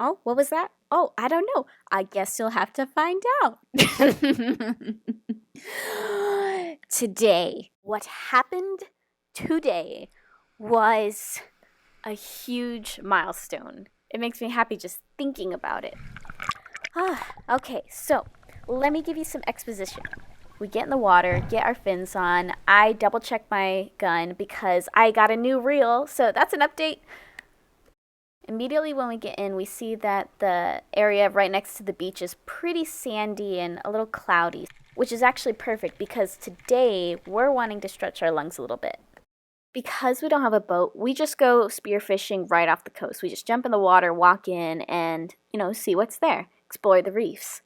Oh, what was that? Oh, I don't know. I guess you'll have to find out. Today, what happened today was a huge milestone. It makes me happy just thinking about it. Okay, so let me give you some exposition. We get in the water, get our fins on. I double check my gun because I got a new reel, so that's an update. Immediately when we get in, we see that the area right next to the beach is pretty sandy and a little cloudy, which is actually perfect because today we're wanting to stretch our lungs a little bit. Because we don't have a boat, we just go spearfishing right off the coast. We just jump in the water, walk in, and, see what's there, explore the reefs.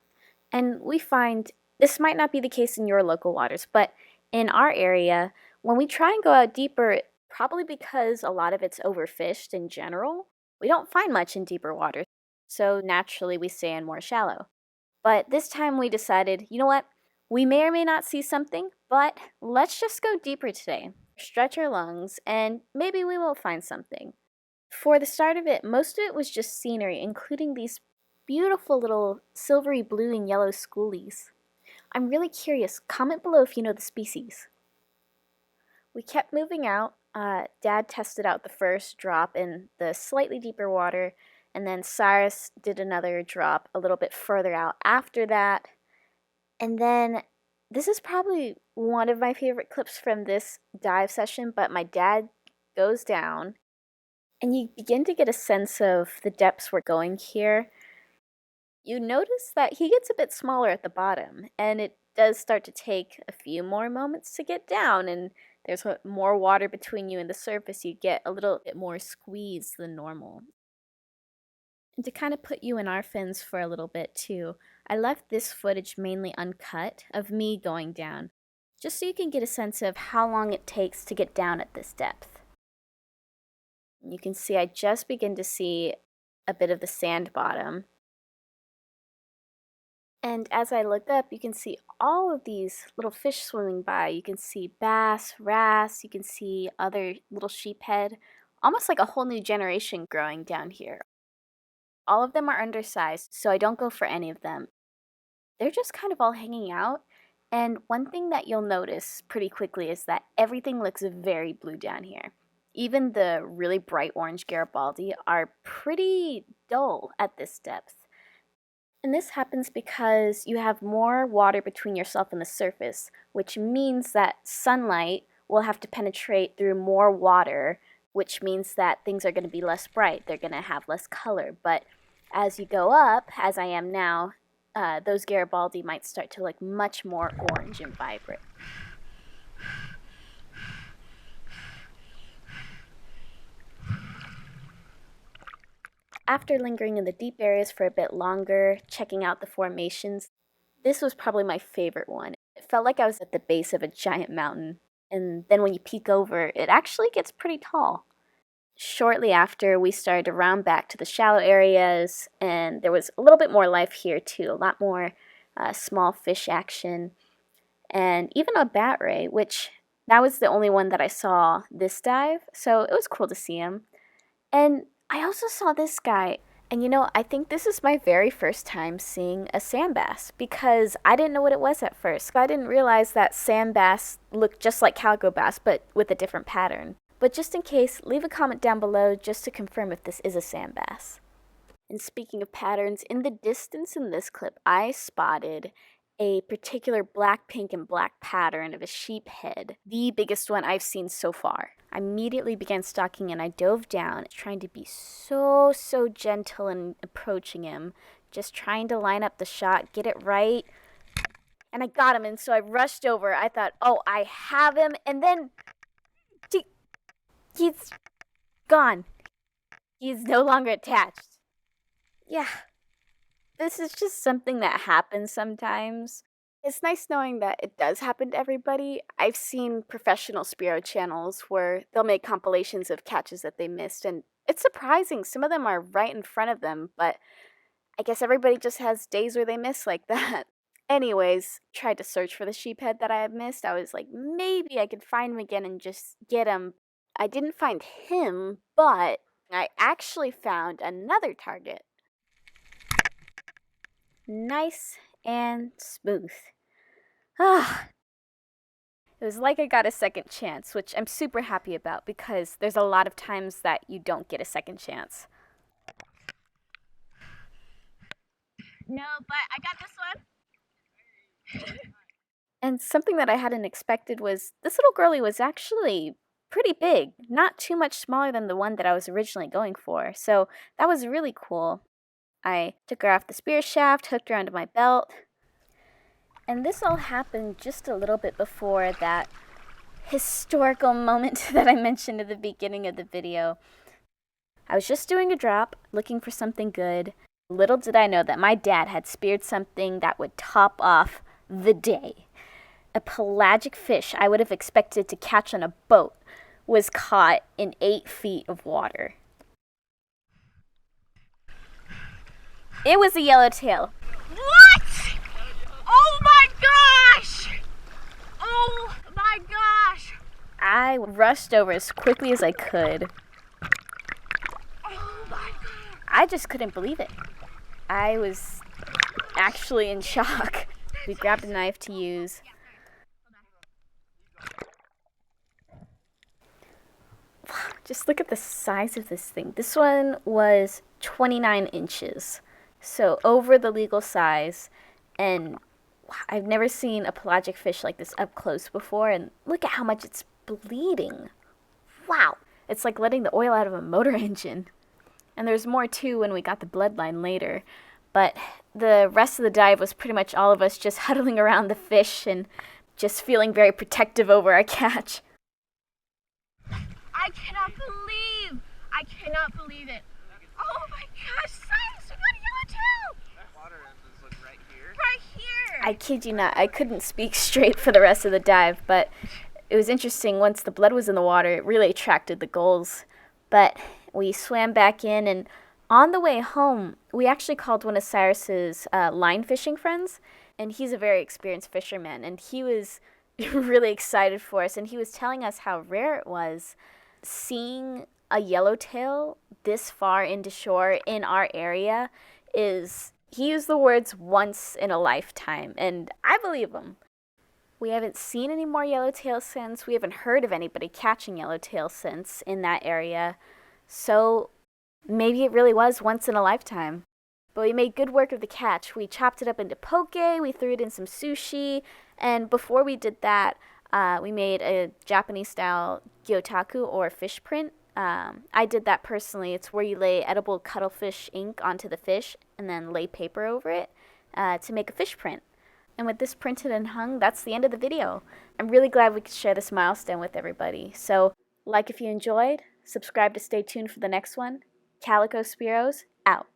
And we find, this might not be the case in your local waters, but in our area, when we try and go out deeper, probably because a lot of it's overfished in general, we don't find much in deeper waters, so naturally we stay in more shallow. But this time we decided, you know what? We may or may not see something, but let's just go deeper today. Stretch our lungs, and maybe we will find something. For the start of it, most of it was just scenery, including these beautiful little silvery blue and yellow schoolies. I'm really curious. Comment below if you know the species. We kept moving out. Dad tested out the first drop in the slightly deeper water, and then Cyrus did another drop a little bit further out after that. And then, this is probably one of my favorite clips from this dive session, but my dad goes down, and you begin to get a sense of the depths we're going here. You notice that he gets a bit smaller at the bottom, and it does start to take a few more moments to get down, and there's more water between you and the surface. You get a little bit more squeeze than normal. And to kind of put you in our fins for a little bit too, I left this footage mainly uncut of me going down, just so you can get a sense of how long it takes to get down at this depth. You can see I just begin to see a bit of the sand bottom. And as I look up, you can see all of these little fish swimming by. You can see bass, wrasse, you can see other little sheephead, almost like a whole new generation growing down here. All of them are undersized, so I don't go for any of them. They're just kind of all hanging out, and one thing that you'll notice pretty quickly is that everything looks very blue down here. Even the really bright orange Garibaldi are pretty dull at this depth. And this happens because you have more water between yourself and the surface, which means that sunlight will have to penetrate through more water, which means that things are going to be less bright. They're going to have less color. But as you go up, as I am now, those Garibaldi might start to look much more orange and vibrant. After lingering in the deep areas for a bit longer, checking out the formations, this was probably my favorite one. It felt like I was at the base of a giant mountain, and then when you peek over, it actually gets pretty tall. Shortly after, we started to round back to the shallow areas, and there was a little bit more life here too, a lot more small fish action, and even a bat ray, which that was the only one that I saw this dive, so it was cool to see him. And I also saw this guy, and I think this is my very first time seeing a sand bass because I didn't know what it was at first. I didn't realize that sand bass looked just like calico bass, but with a different pattern. But just in case, leave a comment down below just to confirm if this is a sand bass. And speaking of patterns, in the distance in this clip, I spotted a particular black, pink, and black pattern of a sheephead, the biggest one I've seen so far. I immediately began stalking and I dove down, trying to be so gentle in approaching him, just trying to line up the shot, get it right. And I got him, and so I rushed over. I thought, oh, I have him, and then he's gone. He's no longer attached. Yeah. This is just something that happens sometimes. It's nice knowing that it does happen to everybody. I've seen professional Spearo channels where they'll make compilations of catches that they missed, and it's surprising. Some of them are right in front of them, but I guess everybody just has days where they miss like that. Anyways, tried to search for the sheephead that I had missed. I was like, maybe I could find him again and just get him. I didn't find him, but I actually found another target. nice and smooth. Ah, it was like I got a second chance, which I'm super happy about because there's a lot of times that you don't get a second chance. No, but I got this one. And something that I hadn't expected was this little girlie was actually pretty big, not too much smaller than the one that I was originally going for. So that was really cool. I took her off the spear shaft, hooked her onto my belt. And this all happened just a little bit before that historical moment that I mentioned at the beginning of the video. I was just doing a drop, looking for something good. Little did I know that my dad had speared something that would top off the day. A pelagic fish I would have expected to catch on a boat was caught in 8 feet of water. It was a yellowtail. What? Oh my gosh! Oh my gosh! I rushed over as quickly as I could. Oh my god! I just couldn't believe it. I was actually in shock. We grabbed a knife to use. Just look at the size of this thing. This one was 29 inches. So over the legal size. And I've never seen a pelagic fish like this up close before. And look at how much it's bleeding. Wow. It's like letting the oil out of a motor engine. And there's more too when we got the bloodline later. But the rest of the dive was pretty much all of us just huddling around the fish and just feeling very protective over our catch. I cannot believe it. Oh my gosh, Cyrus, we got a yellowtail! That water is like right here. Right here! I kid you not, I couldn't speak straight for the rest of the dive, but it was interesting. Once the blood was in the water, it really attracted the gulls. But we swam back in, and on the way home, we actually called one of Cyrus's line fishing friends, and he's a very experienced fisherman, and he was really excited for us, and he was telling us how rare it was seeing a yellowtail this far into shore in our area. Is, he used the words once in a lifetime, and I believe him. We haven't seen any more yellowtail since. We haven't heard of anybody catching yellowtail since in that area. So maybe it really was once in a lifetime. But we made good work of the catch. We chopped it up into poke, we threw it in some sushi, and before we did that, we made a Japanese-style gyotaku, or fish print. I did that personally. It's where you lay edible cuttlefish ink onto the fish and then lay paper over it to make a fish print. And with this printed and hung, that's the end of the video. I'm really glad we could share this milestone with everybody. So, like if you enjoyed, subscribe to stay tuned for the next one. Cali.Co.Spearos, out.